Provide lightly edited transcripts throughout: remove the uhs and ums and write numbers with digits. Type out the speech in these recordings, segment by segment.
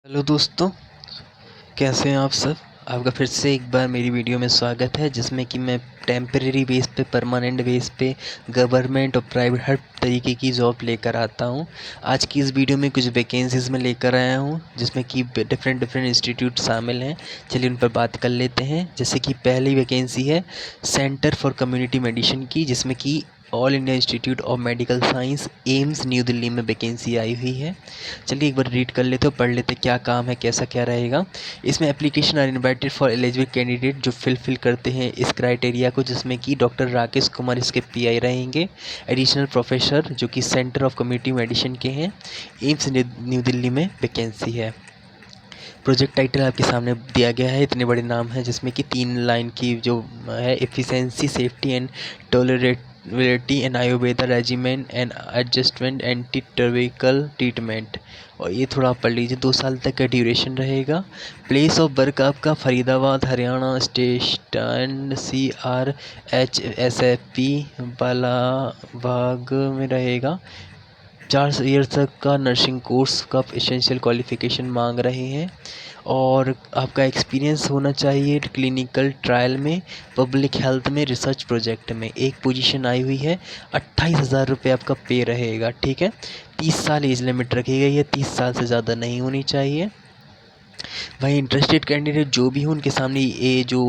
Hello दोस्तों, कैसे हैं आप सब। आपका फिर से एक बार मेरी वीडियो में स्वागत है, जिसमें कि मैं टेम्परेरी बेस पे, परमानेंट बेस पे, गवर्नमेंट और प्राइवेट हर तरीके की जॉब लेकर आता हूं। आज की इस वीडियो में कुछ वैकेंसीज़ में लेकर आया हूं, जिसमें कि डिफरेंट डिफरेंट इंस्टीट्यूट शामिल हैं। चलिए उन पर बात कर लेते हैं। जैसे कि पहली वैकेंसी है सेंटर फॉर कम्युनिटी मेडिसिन की, जिसमें कि all India institute of medical science AIIMS new Delhi में वैकेंसी आई हुई है। चलिए एक बार रीड कर लेते हो, पढ़ लेते क्या काम है, कैसा क्या रहेगा। इसमें application are invited for eligible candidate जो फिल करते हैं इस क्राइटेरिया को, जिसमें कि डॉक्टर राकेश कुमार इसके पीआई रहेंगे, एडिशनल प्रोफेसर जो कि सेंटर ऑफ कम्युनिटी मेडिसिन के हैं, एम्स न्यू दिल्ली में वैकेंसी है। प्रोजेक्ट टाइटल आपके सामने दिया गया है, इतने बड़े नाम हैं, जिसमें कि 3 लाइन की जो है, efficiency, safety and tolerability and Ayurveda regimen and adjustment anti tubercular treatment. और ये थोड़ा आप पढ़ लीजिए। 2 साल तक का ड्यूरेशन रहेगा। प्लेस ऑफ वर्क आपका फरीदाबाद हरियाणा स्टेशन CRHSFP बालाबाग में रहेगा। 4 ईयर तक का नर्सिंग कोर्स का एसेंशियल क्वालिफ़िकेशन मांग रहे हैं, और आपका एक्सपीरियंस होना चाहिए क्लिनिकल ट्रायल में, पब्लिक हेल्थ में, रिसर्च प्रोजेक्ट में। एक पोजीशन आई हुई है, 28,000 रुपये आपका पे रहेगा। ठीक है, 30 साल एज लिमिट रखी गई है, 30 साल से ज़्यादा नहीं होनी चाहिए। वहीं इंटरेस्टेड कैंडिडेट जो भी हो, उनके सामने ये जो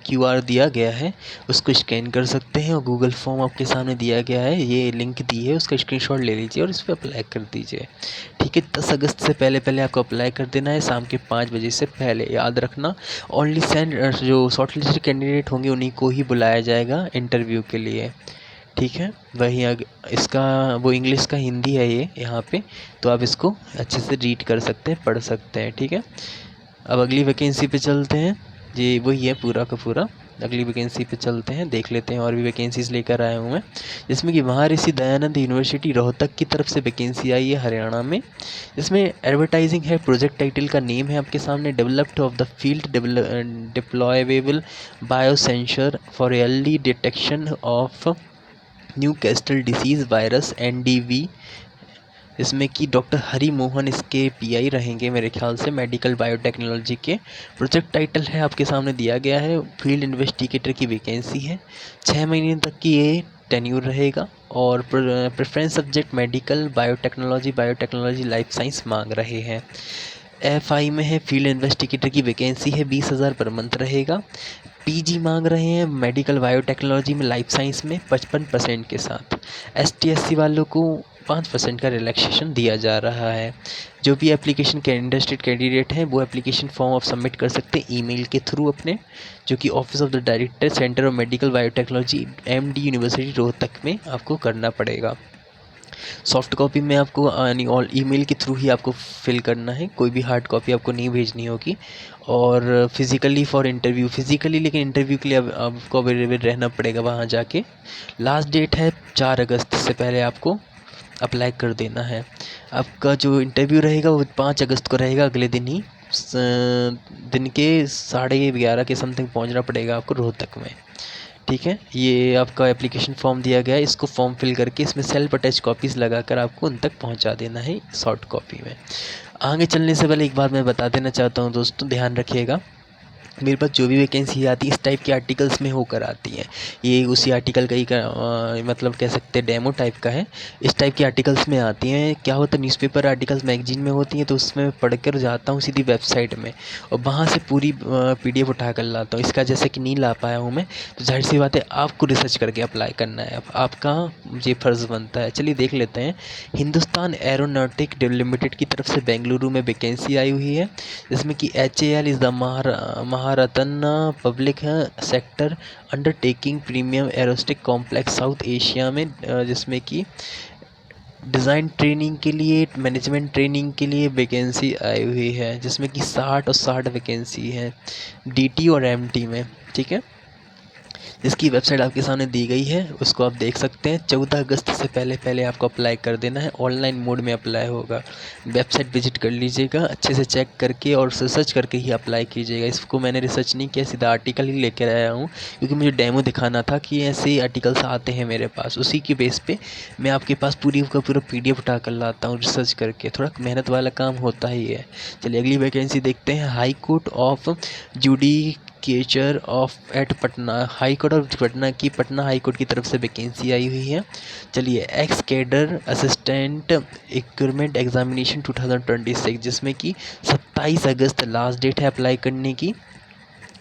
QR दिया गया है उसको स्कैन कर सकते हैं, और गूगल फॉर्म आपके सामने दिया गया है, ये लिंक दी है, उसका स्क्रीनशॉट ले लीजिए और इस पर अप्लाई कर दीजिए। ठीक है, 10 अगस्त से पहले पहले आपको अप्लाई कर देना है, शाम के 5 बजे से पहले, याद रखना। ओनली सेंड जो शॉर्टलिस्टेड कैंडिडेट होंगे उन्हीं को ही बुलाया जाएगा इंटरव्यू के लिए। ठीक है, वहीं इसका वो इंग्लिश का हिंदी है ये यहाँ पे, तो आप इसको अच्छे से रीड कर सकते हैं, पढ़ सकते हैं। ठीक है, अब अगली वैकेंसी पे चलते हैं। ये वही है पूरा का पूरा। अगली वैकेंसी पे चलते हैं, देख लेते हैं और भी वैकेंसीज़ लेकर आया हूँ मैं, जिसमें कि महर्षि दयानंद यूनिवर्सिटी रोहतक की तरफ से वैकेंसी आई है हरियाणा में। इसमें एडवर्टाइजिंग है, प्रोजेक्ट टाइटल का नेम है आपके सामने, developed of the field deployable biosensor for early detection of new castle disease virus NDV। इसमें कि डॉक्टर हरि मोहन इसके पीआई रहेंगे मेरे ख्याल से, मेडिकल बायोटेक्नोलॉजी के। प्रोजेक्ट टाइटल है आपके सामने दिया गया है, फील्ड इन्वेस्टिगेटर की वैकेंसी है। 6 महीने तक की ये टेन्यूर रहेगा, और preference subject medical biotechnology life science मांग रहे हैं। FI में है, फील्ड इन्वेस्टिगेटर की वैकेंसी है, 20,000 पर मंथ रहेगा। PG मांग रहे हैं मेडिकल बायोटेक्नोलॉजी में, लाइफ साइंस में 55% के साथ। ST/SC वालों को 5% का रिलैक्सेशन दिया जा रहा है। जो भी एप्लीकेशन के इंटरेस्टेड कैंडिडेट हैं वो एप्लीकेशन फॉर्म आप सबमिट कर सकते हैं ईमेल के थ्रू अपने, जो कि office of the director centre of medical biotechnology MD university Rohtak में आपको करना पड़ेगा। सॉफ्ट कॉपी में आपको यानी ऑल ईमेल के थ्रू ही आपको फिल करना है, कोई भी हार्ड कॉपी आपको नहीं भेजनी होगी। और फिज़िकली फॉर इंटरव्यू, फिज़िकली लेकिन इंटरव्यू के लिए अब आपको अवेलेबल रहना पड़ेगा वहाँ जाके। लास्ट डेट है 4 अगस्त से पहले आपको अप्लाई कर देना है। आपका जो इंटरव्यू रहेगा वो 5 अगस्त को रहेगा, अगले दिन ही दिन के 11:30 के समथिंग पहुंचना पड़ेगा आपको रोहतक में। ठीक है, ये आपका एप्लीकेशन फॉर्म दिया गया है, इसको फॉर्म फिल करके इसमें सेल्फ अटैच कॉपीज़ लगाकर आपको उन तक पहुंचा देना है सॉफ्ट कॉपी में। आगे चलने से पहले एक बात मैं बता देना चाहता हूं दोस्तों, ध्यान रखिएगा। मेरे पास जो भी वैकेंसी आती है इस टाइप के आर्टिकल्स में होकर आती है। ये उसी आर्टिकल का ही मतलब कह सकते हैं डेमो टाइप का है। इस टाइप के आर्टिकल्स में आती हैं। क्या होता है, न्यूज़पेपर आर्टिकल्स मैगजीन में होती हैं, तो उसमें पढ़कर जाता हूँ सीधी वेबसाइट में, और वहाँ से पूरी PDF उठा कर लाता हूँ। इसका जैसे कि नहीं ला पाया हूँ मैं, तो जाहिर सी बात है आपको रिसर्च करके अप्लाई करना है, अब आपका ये फ़र्ज़ बनता है। चलिए देख लेते हैं। हिंदुस्तान एरोनॉटिक लिमिटेड की तरफ से बेंगलुरु में वैकेंसी आई हुई है, जिसमें कि HAL is the Maharatna public sector undertaking premium aerospace complex South Asia में, जिसमें कि डिज़ाइन ट्रेनिंग के लिए, मैनेजमेंट ट्रेनिंग के लिए वैकेंसी आई हुई है, जिसमें कि 60 और 60 वैकेंसी है DT और MT में। ठीक है, जिसकी वेबसाइट आपके सामने दी गई है, उसको आप देख सकते हैं। 14 अगस्त से पहले पहले आपको अप्लाई कर देना है, ऑनलाइन मोड में अप्लाई होगा। वेबसाइट विजिट कर लीजिएगा, अच्छे से चेक करके और रिसर्च करके ही अप्लाई कीजिएगा। इसको मैंने रिसर्च नहीं किया, सीधा आर्टिकल ही लेकर आया हूँ, क्योंकि मुझे डेमो दिखाना था कि ऐसे आर्टिकल्स आते हैं मेरे पास। उसी की बेस पे मैं आपके पास पूरी का पूरा PDF उठा कर लाता हूँ रिसर्च करके। थोड़ा मेहनत वाला काम होता ही है। चलिए अगली वैकेंसी देखते हैं। High court of judicature of at Patna, high court of Patna की, पटना हाई कोर्ट की तरफ से वैकेंसी आई हुई है। चलिए, x cadre assistant recruitment examination 2026, जिसमें कि 27 अगस्त लास्ट डेट है अप्लाई करने की,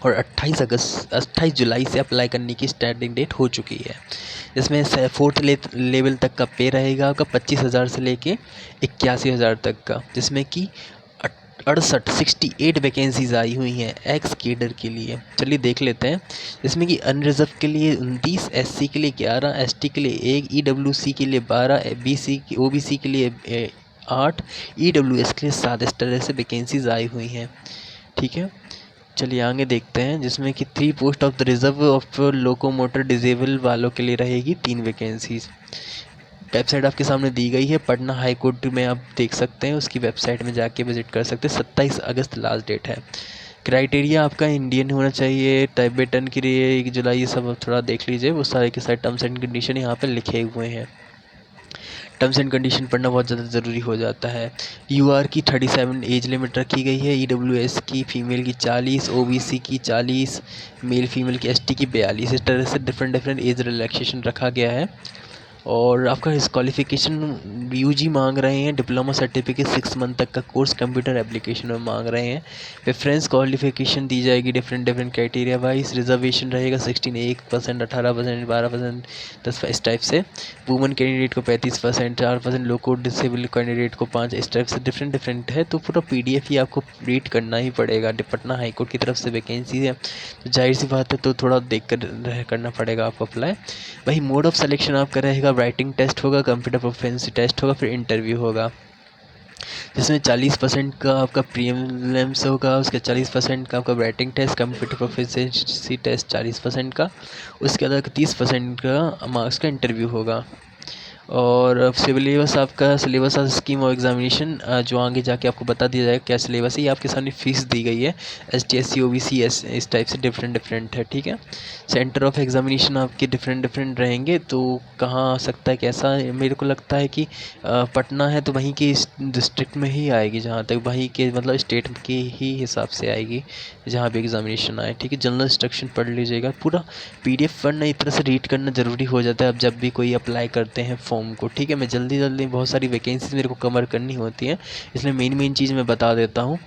और 28 जुलाई से अप्लाई करने की स्टार्टिंग डेट हो चुकी है। इसमें 4th लेवल तक का पे रहेगा आपका 25,000 से लेके 81,000 तक का, जिसमें कि 68 वैकेंसीज आई हुई हैं एक्स केडर के लिए। चलिए देख लेते हैं। इसमें कि अनरिजर्व के लिए 29, SC के लिए 11, ST के लिए 1, EWC के लिए 12, OBC के लिए 8, EWS के लिए 7, इस तरह से वैकेंसीज आई हुई हैं। ठीक है, चलिए आगे देखते हैं। जिसमें कि 3 post of the reserve of locomotor disable वालों के लिए रहेगी 3 वैकेंसीज। वेबसाइट आपके सामने दी गई है, पटना हाई कोर्ट में आप देख सकते हैं, उसकी वेबसाइट में जाके विजिट कर सकते हैं। 27 अगस्त लास्ट डेट है। क्राइटेरिया आपका इंडियन होना चाहिए, टाइबेटन के लिए 1 जुलाई, ये सब थोड़ा देख लीजिए, वो सारे के सारे टर्म्स एंड कंडीशन यहाँ पे लिखे हुए हैं। टर्म्स एंड कंडीशन पढ़ना बहुत ज़्यादा ज़रूरी हो जाता है। UR की 37 एज लिमिट रखी गई है, EWS की फीमेल की 40, OBC की 40, मेल फीमेल की, ST की 42, इस तरह से डिफरेंट एज रिलैक्सेशन रखा गया है। और आपका इस क्वालिफ़िकेशन UG मांग रहे हैं, डिप्लोमा सर्टिफिकेट 6 मंथ तक का कोर्स कंप्यूटर एप्लीकेशन में मांग रहे हैं। प्रेफरेंस क्वालिफ़िकेशन दी जाएगी डिफरेंट क्राइटेरिया वाइज। रिजर्वेशन रहेगा 16, 1%, 18%, 12%, 10, इस टाइप से। वुमेन कैंडिडेट को 35%, 4%, लोको डिसेबल कैंडिडेट को 5, इस टाइप से डिफरेंट है। तो पूरा PDF ही आपको रीड करना ही पड़ेगा। पटना हाई कोर्ट की तरफ से वैकेंसी है, तो जाहिर सी बात है, तो थोड़ा देख कर करना पड़ेगा आपको अप्लाई। वही मोड ऑफ सिलेक्शन आपका रहेगा, राइटिंग टेस्ट होगा, कंप्यूटर प्रोफिशिएंसी टेस्ट होगा, फिर इंटरव्यू होगा, जिसमें 40% का आपका प्रीलिम्स होगा, उसके 40% का आपका writing test, computer proficiency test 40% का, उसके अलावा 30% का मार्क्स का इंटरव्यू होगा। और सिलेबस आपका, सिलेबस स्कीम और एग्जामिनेशन जो आगे जाके आपको बता दिया जाएगा क्या सिलेबस है। ये आपके सामने फीस दी गई है, ST SC OBC इस टाइप से डिफरेंट है। ठीक है, सेंटर ऑफ एग्जामिनेशन आपके डिफरेंट रहेंगे। तो कहाँ आ सकता है कैसा, मेरे को लगता है कि पटना है तो वहीं के डिस्ट्रिक्ट में ही आएगी, जहाँ तक वहीं के मतलब स्टेट के ही हिसाब से आएगी जहाँ भी एग्जामिनेशन आए। ठीक है, जनरल इंस्ट्रक्शन पढ़ लीजिएगा, पूरा PDF पढ़ना, एक तरह से रीड करना ज़रूरी हो जाता है अब जब भी कोई अप्लाई करते हैं फॉर्म को। ठीक है, मैं जल्दी बहुत सारी वैकेंसीज मेरे को कवर करनी होती हैं, इसलिए मेन चीज़ मैं बता देता हूँ।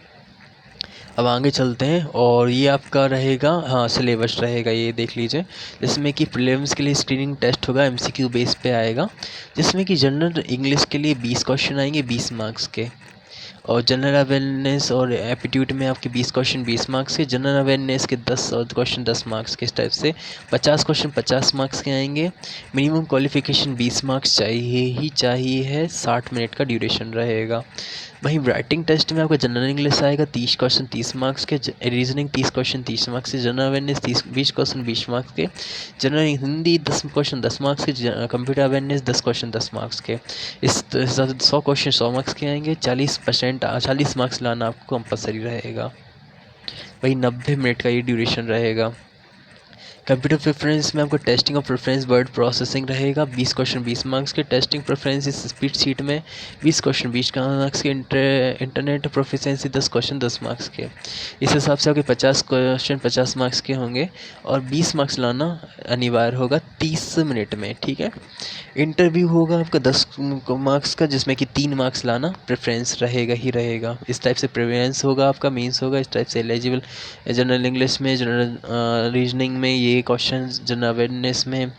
अब आगे चलते हैं, और ये आपका रहेगा, हाँ सिलेबस रहेगा, ये देख लीजिए। जिसमें कि प्रीलिम्स के लिए स्क्रीनिंग टेस्ट होगा, MCQ बेस पे आएगा, जिसमें कि जनरल इंग्लिश के लिए 20 क्वेश्चन आएंगे 20 मार्क्स के, और जनरल अवेयरनेस और एप्टीट्यूड में आपके 20 क्वेश्चन 20 मार्क्स के, जनरल अवेयरनेस के 10 और क्वेश्चन 10 मार्क्स के, इस टाइप से 50 क्वेश्चन 50 मार्क्स के आएंगे। मिनिमम क्वालिफिकेशन 20 मार्क्स चाहिए है, 60 मिनट का ड्यूरेशन रहेगा। वहीं राइटिंग टेस्ट में आपका जनरल इंग्लिश आएगा 30 क्वेश्चन 30 मार्क्स के, रीजनिंग 30 क्वेश्चन 30 मार्क्स के, जनरल अवेयरनेस 20 क्वेश्चन 20 मार्क्स के, जनरल हिंदी 10 क्वेश्चन 10 मार्क्स के, कंप्यूटर अवेयरनेस 10 क्वेश्चन 10 मार्क्स के। इस 100 क्वेश्चन 100 मार्क्स के आएंगे। 40 मार्क्स लाना आपको कंपलसरी रहेगा। वही 90 मिनट का ये ड्यूरेशन रहेगा। कंप्यूटर प्रेफरेंस में आपको टेस्टिंग और प्रेफरेंस वर्ड प्रोसेसिंग रहेगा, 20 क्वेश्चन 20 मार्क्स के। टेस्टिंग प्रेफरेंस इस स्पीड शीट में 20 क्वेश्चन 20 मार्क्स के। इंटरनेट प्रोफिशिएंसी 10 क्वेश्चन 10 मार्क्स के। इस हिसाब से आपके 50 क्वेश्चन 50 मार्क्स के होंगे, और 20 मार्क्स लाना अनिवार्य होगा 30 मिनट में। ठीक है, इंटरव्यू होगा आपका 10 मार्क्स का, जिसमें कि 3 मार्क्स लाना प्रेफरेंस रहेगा। इस टाइप से प्रेफरेंस होगा आपका, मेंस होगा, इस टाइप से एलिजिबल जनरल इंग्लिश में, जनरल रीजनिंग में ये क्वेश्चन, जनरल अवेयरनेस में,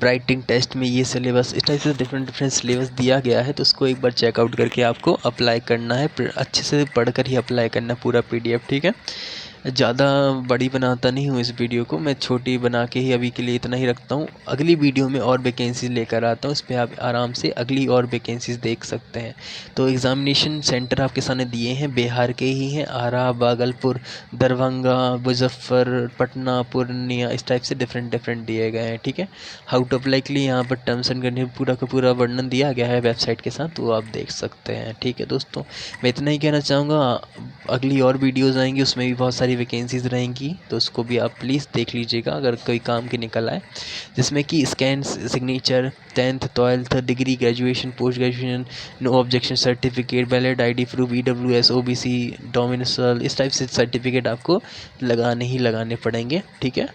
राइटिंग टेस्ट में ये सिलेबस, इस टाइप से डिफरेंट सिलेबस दिया गया है। तो उसको एक बार चेकआउट करके आपको अप्लाई करना है, अच्छे से पढ़कर ही अप्लाई करना पूरा PDF। ठीक है, ज़्यादा बड़ी बनाता नहीं हूँ इस वीडियो को, मैं छोटी बना के ही अभी के लिए इतना ही रखता हूँ। अगली वीडियो में और वैकेंसीज लेकर आता हूँ, उस पे आप आराम से अगली और वैकेंसीज देख सकते हैं। तो एग्ज़ामिनेशन सेंटर आपके सामने दिए हैं, बिहार के ही हैं, आरा, भागलपुर, दरभंगा, मुजफ्फर, पटना, पूर्णिया, इस टाइप से डिफरेंट डिफरेंट दिए गए हैं। ठीक है, हाउ टू अप्लाई के लिए यहाँ पर टर्म्स एंड कंडीशन पूरा का पूरा वर्णन दिया गया है वेबसाइट के साथ, तो आप देख सकते हैं। ठीक है दोस्तों, मैं इतना ही कहना चाहूँगा। अगली और वीडियोज़ आएंगी, उसमें भी बहुत सारी वैकेंसीज़ रहेंगी, तो उसको भी आप प्लीज़ देख लीजिएगा अगर कोई काम की निकल आए, जिसमें कि scan signature, 10th 12th degree, graduation, post graduation, no objection certificate, valid ID proof, EWS, OBC, domicile, इस टाइप से सर्टिफिकेट आपको लगाने ही लगाने पड़ेंगे। ठीक है,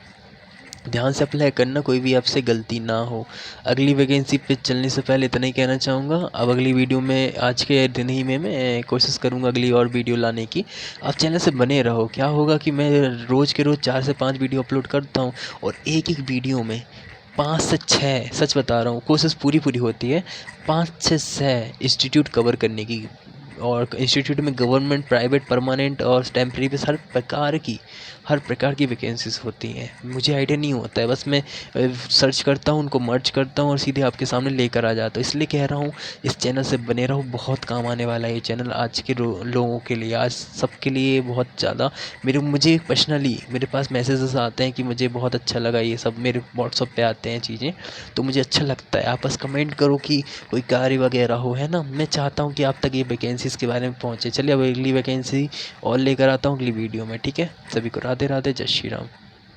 ध्यान से अप्लाई करना, कोई भी आपसे गलती ना हो। अगली वैकेंसी पे चलने से पहले इतना ही कहना चाहूँगा। अब अगली वीडियो में आज के दिन ही में मैं कोशिश करूँगा अगली और वीडियो लाने की। आप चैनल से बने रहो। क्या होगा कि मैं रोज़ के रोज़ 4 से 5 वीडियो अपलोड करता हूँ, और एक एक वीडियो में 5 से 6, सच बता रहा हूँ, कोशिश पूरी पूरी होती है, 5 से 6 इंस्टीट्यूट कवर करने की। और इंस्टीट्यूट में गवर्नमेंट, प्राइवेट, परमानेंट और टेम्प्रेरी बेस हर प्रकार की वैकेंसीज होती हैं। मुझे आइडिया नहीं होता है, बस मैं सर्च करता हूँ, उनको मर्ज करता हूँ और सीधे आपके सामने लेकर आ जाता हूँ। इसलिए कह रहा हूँ इस चैनल से बने रहो, बहुत काम आने वाला है ये चैनल आज के लोगों के लिए, आज सबके लिए बहुत ज़्यादा। मुझे पर्सनली मेरे पास मैसेजेस आते हैं कि मुझे बहुत अच्छा लगा ये सब, मेरे व्हाट्सअप पे आते हैं चीज़ें, तो मुझे अच्छा लगता है। आप बस कमेंट करो कि कोई कार्य वगैरह हो, है ना। मैं चाहता हूँ कि आप तक ये वैकेंसीज़ के बारे में पहुँचे। चलिए अब अगली वैकेंसी और लेकर आता हूँ अगली वीडियो में। ठीक है, सभी को राधे राधे, जय श्री राम।